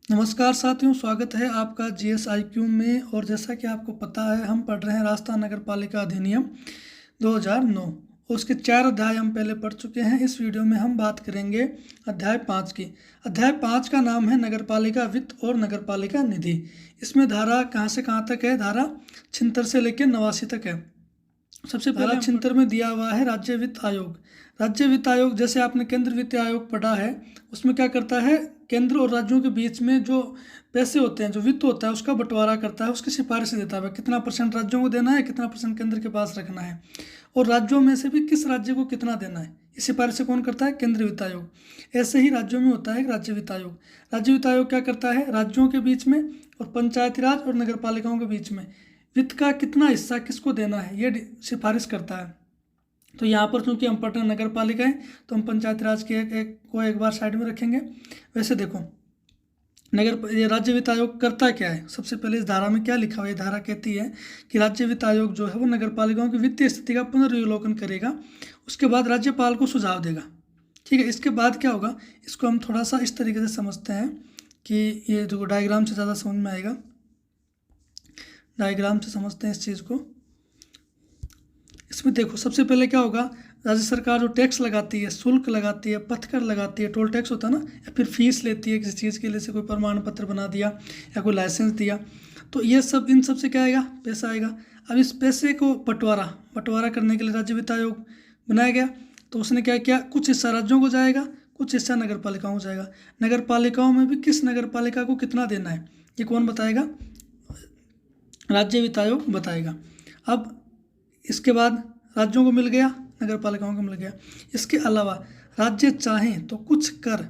नमस्कार साथियों, स्वागत है आपका GSIQ में। और जैसा कि आपको पता है, हम पढ़ रहे हैं राजस्थान नगर पालिका अधिनियम 2009 और उसके 4 अध्याय हम पहले पढ़ चुके हैं। इस वीडियो में हम बात करेंगे अध्याय 5 की। अध्याय 5 का नाम है नगर पालिका वित्त और नगर पालिका निधि। इसमें धारा कहाँ से कहाँ तक है? धारा 76 से लेकर 89 तक है। सबसे पहले धारा 76 में दिया हुआ है राज्य वित्त आयोग। राज्य वित्त आयोग, जैसे आपने केंद्र वित्त आयोग पढ़ा है, उसमें क्या करता है, केंद्र और राज्यों के बीच में जो पैसे होते हैं, जो वित्त होता है, उसका बंटवारा करता है, उसकी सिफारिश देता है कितना % राज्यों को देना है, कितना % केंद्र के पास रखना है, और राज्यों में से भी किस राज्य को कितना देना है। इस सिफारिश कौन करता है? केंद्रीय वित्त आयोग। ऐसे ही राज्यों में होता है राज्य वित्त आयोग। राज्य वित्त आयोग क्या करता है? राज्यों के बीच में और पंचायती राज और नगर पालिकाओं के बीच में वित्त का कितना हिस्सा किसको देना है, ये सिफारिश करता है। तो यहाँ पर चूंकि हम पढ़ रहे हैं नगर पालिकाएं, तो हम पंचायती राज के एक बार साइड में रखेंगे। वैसे देखो, ये राज्य वित्त आयोग करता क्या है? सबसे पहले इस धारा में क्या लिखा हुआ है? धारा कहती है कि राज्य वित्त आयोग जो है वो नगर पालिकाओं की वित्तीय स्थिति का पुनर्विलोकन करेगा, उसके बाद राज्यपाल को सुझाव देगा। ठीक है, इसके बाद क्या होगा, इसको हम थोड़ा सा इस तरीके से समझते हैं कि ये जो डायग्राम से ज़्यादा समझ में आएगा। डायग्राम से समझते हैं इस चीज़ को। इसमें देखो, सबसे पहले क्या होगा, राज्य सरकार जो टैक्स लगाती है, शुल्क लगाती है, पथकर लगाती है, टोल टैक्स होता है ना, या फिर फीस लेती है किसी चीज़ के लिए, से कोई प्रमाण पत्र बना दिया या कोई लाइसेंस दिया, तो ये सब, इन सब से क्या आएगा? पैसा आएगा। अब इस पैसे को बंटवारा करने के लिए राज्य वित्त आयोग बनाया गया। तो उसने क्या किया, कुछ हिस्सा राज्यों को जाएगा, कुछ हिस्सा नगर पालिकाओं को जाएगा। नगर पालिकाओं में भी किस नगर पालिका को कितना देना है, ये कौन बताएगा? राज्य वित्त आयोग बताएगा। अब इसके बाद राज्यों को मिल गया, नगर पालिकाओं को मिल गया। इसके अलावा राज्य चाहें तो कुछ कर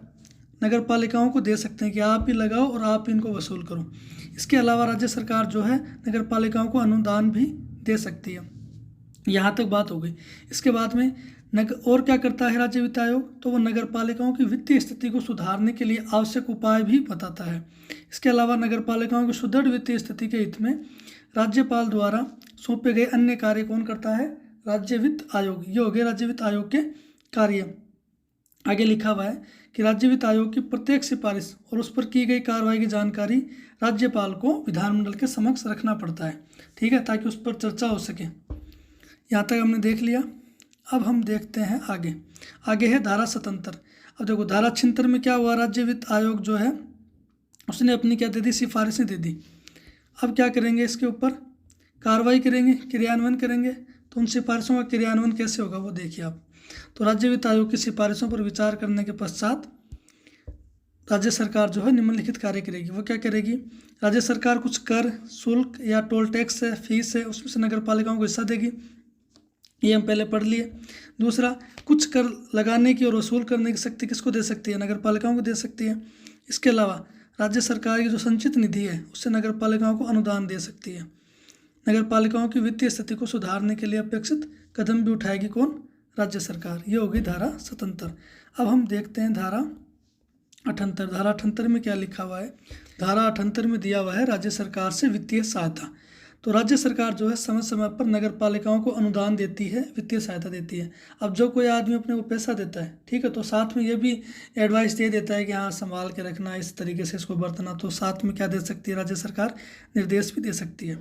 नगर पालिकाओं को दे सकते हैं कि आप ही लगाओ और आप इनको वसूल करो। इसके अलावा राज्य सरकार जो है नगर पालिकाओं को अनुदान भी दे सकती है। यहाँ तक बात हो गई। इसके बाद में और क्या करता है राज्य वित्त आयोग? तो वो नगर पालिकाओं की वित्तीय स्थिति को सुधारने के लिए आवश्यक उपाय भी बताता है। इसके अलावा नगर पालिकाओं की सुदृढ़ वित्तीय स्थिति के हित में राज्यपाल द्वारा सौंपे गए अन्य कार्य कौन करता है? राज्य वित्त आयोग। ये हो गए राज्य वित्त आयोग के कार्य। आगे लिखा हुआ है कि राज्य वित्त आयोग की प्रत्येक सिफारिश और उस पर की गई कार्रवाई की जानकारी राज्यपाल को विधानमंडल के समक्ष रखना पड़ता है। ठीक है, ताकि उस पर चर्चा हो सके। यहाँ तक हमने देख लिया। अब हम देखते हैं आगे है धारा 77। अब देखो, धारा 76 में क्या हुआ, राज्य वित्त आयोग जो है उसने अपनी क्या दे दी? सिफारिशें दे दी। अब क्या करेंगे? इसके ऊपर कार्रवाई करेंगे, क्रियान्वयन करेंगे। तो उन सिफारिशों का क्रियान्वयन कैसे होगा वो देखिए आप। तो राज्य वित्त आयोग की सिफारिशों पर विचार करने के पश्चात राज्य सरकार जो है निम्नलिखित कार्य करेगी। वो क्या करेगी? राज्य सरकार कुछ कर, शुल्क या टोल टैक्स है, फीस है, उसमें से नगर पालिकाओं को हिस्सा देगी। ये हम पहले पढ़ लिए। दूसरा, कुछ कर लगाने की और वसूल करने की शक्ति किसको दे सकती है? नगर पालिकाओं को दे सकती है। इसके अलावा राज्य सरकार की जो संचित निधि है उससे नगर पालिकाओं को अनुदान दे सकती है। नगर पालिकाओं की वित्तीय स्थिति को सुधारने के लिए अपेक्षित कदम भी उठाएगी कौन? राज्य सरकार। ये होगी धारा 77। अब हम देखते हैं धारा 78। धारा 78 में क्या लिखा हुआ है? धारा 78 में दिया हुआ है राज्य सरकार से वित्तीय सहायता। तो राज्य सरकार जो है समय समय पर नगर पालिकाओं को अनुदान देती है, वित्तीय सहायता देती है। अब जो कोई आदमी अपने को पैसा देता है, ठीक है, तो साथ में ये भी एडवाइस दे देता है कि हाँ, संभाल के रखना, इस तरीके से इसको बरतना। तो साथ में क्या दे सकती है राज्य सरकार? निर्देश भी दे सकती है।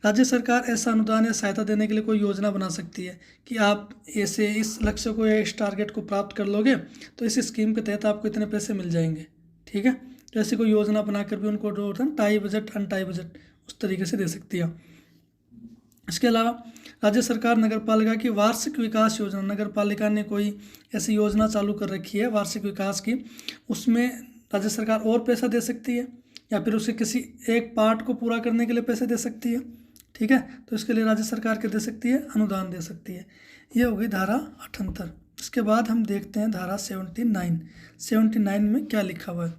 राज्य सरकार ऐसा अनुदान या सहायता देने के लिए कोई योजना बना सकती है कि आप ऐसे इस लक्ष्य को या इस टारगेट को प्राप्त कर लोगे तो इस स्कीम के तहत आपको इतने पैसे मिल जाएंगे। ठीक है, तो ऐसी कोई योजना बनाकर भी उनको जो होता है टाई बजट, अनटाई बजट, उस तरीके से दे सकती है। इसके अलावा राज्य सरकार नगर पालिका की वार्षिक विकास योजना, नगर पालिका ने कोई ऐसी योजना चालू कर रखी है वार्षिक विकास की, उसमें राज्य सरकार और पैसा दे सकती है या फिर उसे किसी एक पार्ट को पूरा करने के लिए पैसे दे सकती है। ठीक है, तो इसके लिए राज्य सरकार क्या दे सकती है? अनुदान दे सकती है। ये हो गई धारा 78। इसके बाद हम देखते हैं धारा 79। 79 में क्या लिखा हुआ है?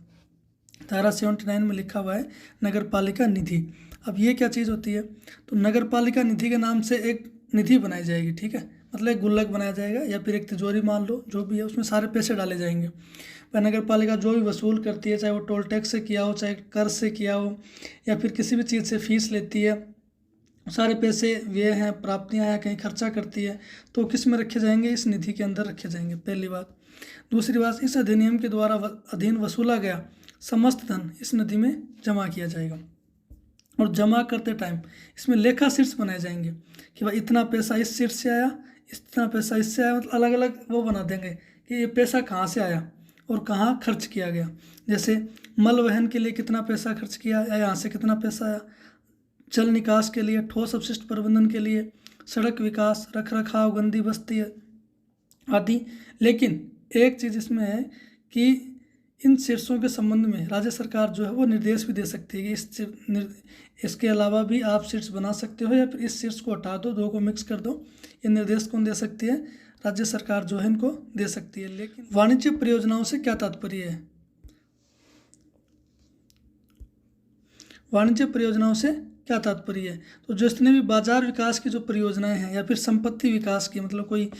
धारा 79 में लिखा हुआ है नगर पालिका निधि। अब ये क्या चीज़ होती है? तो नगर पालिका निधि के नाम से एक निधि बनाई जाएगी। ठीक है, मतलब एक गुल्लक बनाया जाएगा या फिर एक तिजोरी मान लो, जो भी है, उसमें सारे पैसे डाले जाएंगे। पर नगर पालिका जो भी वसूल करती है, चाहे वो टोल टैक्स से किया हो, चाहे कर से किया हो, या फिर किसी भी चीज़ से फीस लेती है, सारे पैसे व्यय हैं, प्राप्तियां हैं, कहीं खर्चा करती है, तो किस में रखे जाएंगे? इस निधि के अंदर रखे जाएंगे, पहली बात। दूसरी बात, इस अधिनियम के द्वारा अधीन वसूला गया समस्त धन इस निधि में जमा किया जाएगा। और जमा करते टाइम इसमें लेखा शीट्स बनाए जाएंगे कि भाई इतना पैसा इस शीट से आया, इतना पैसा इससे आया, मतलब अलग अलग वो बना देंगे कि ये पैसा कहाँ से आया और कहाँ खर्च किया गया। जैसे मल वहन के लिए कितना पैसा खर्च किया या यहाँ से कितना पैसा आया, जल निकास के लिए, ठोस अपशिष्ट प्रबंधन के लिए, सड़क विकास, रख रखाव, गंदी बस्ती आदि। लेकिन एक चीज़ इसमें है कि इन शीर्षों के संबंध में राज्य सरकार जो है वो निर्देश भी दे सकती है कि इसके अलावा भी आप शीट्स बना सकते हो या फिर इस शीट्स को हटा दो, दो को मिक्स कर दो। ये निर्देश कौन दे सकती है? राज्य सरकार जो है इनको दे सकती है। लेकिन वाणिज्य परियोजनाओं से क्या तात्पर्य है? वाणिज्य परियोजनाओं से क्या तात्पर्य है? तो जितने भी बाजार विकास की जो परियोजनाएं हैं या फिर संपत्ति विकास की, मतलब कोई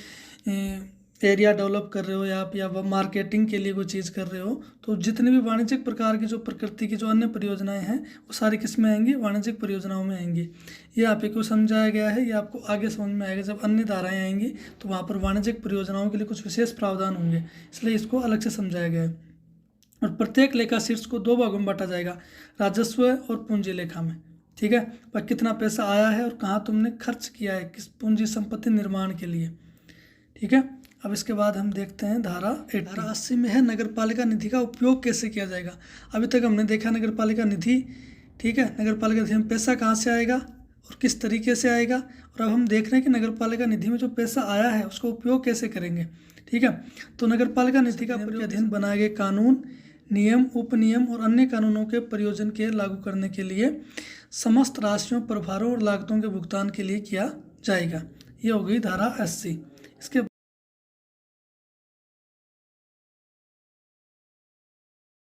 एरिया डेवलप कर रहे हो या मार्केटिंग के लिए कोई चीज़ कर रहे हो, तो जितने भी वाणिज्यिक प्रकार की जो प्रकृति की जो अन्य परियोजनाएं हैं वो सारी किस में आएंगी? वाणिज्यिक परियोजनाओं में आएंगी। ये आप को समझाया गया है, ये आपको आगे समझ में आएगा। जब अन्य धाराएं आएंगी तो वहाँ पर वाणिज्यिक परियोजनाओं के लिए कुछ विशेष प्रावधान होंगे, इसलिए इसको अलग से समझाया गया है। और प्रत्येक लेखा शीर्ष को दो भागों में बांटा जाएगा, राजस्व और पूंजी लेखा में। ठीक है, पर कितना पैसा आया है और कहाँ तुमने खर्च किया है किस पूंजी संपत्ति निर्माण के लिए। ठीक है, अब इसके बाद हम देखते हैं धारा 80 में है नगर पालिका निधि का उपयोग कैसे किया जाएगा। अभी तक हमने देखा नगर पालिका निधि। ठीक है, नगर पालिका निधि में पैसा कहाँ से आएगा और किस तरीके से आएगा, और अब हम देख रहे हैं कि नगर पालिका निधि में जो पैसा आया है उसका उपयोग कैसे करेंगे। ठीक है, तो नगर पालिका निधि का प्रयोग अधीन बनाए गए कानून, नियम, उपनियम और अन्य कानूनों के प्रयोजन के लागू करने के लिए समस्त राशियों, प्रभारों और लागतों के भुगतान के लिए किया जाएगा। ये हो गई धारा 80। इसके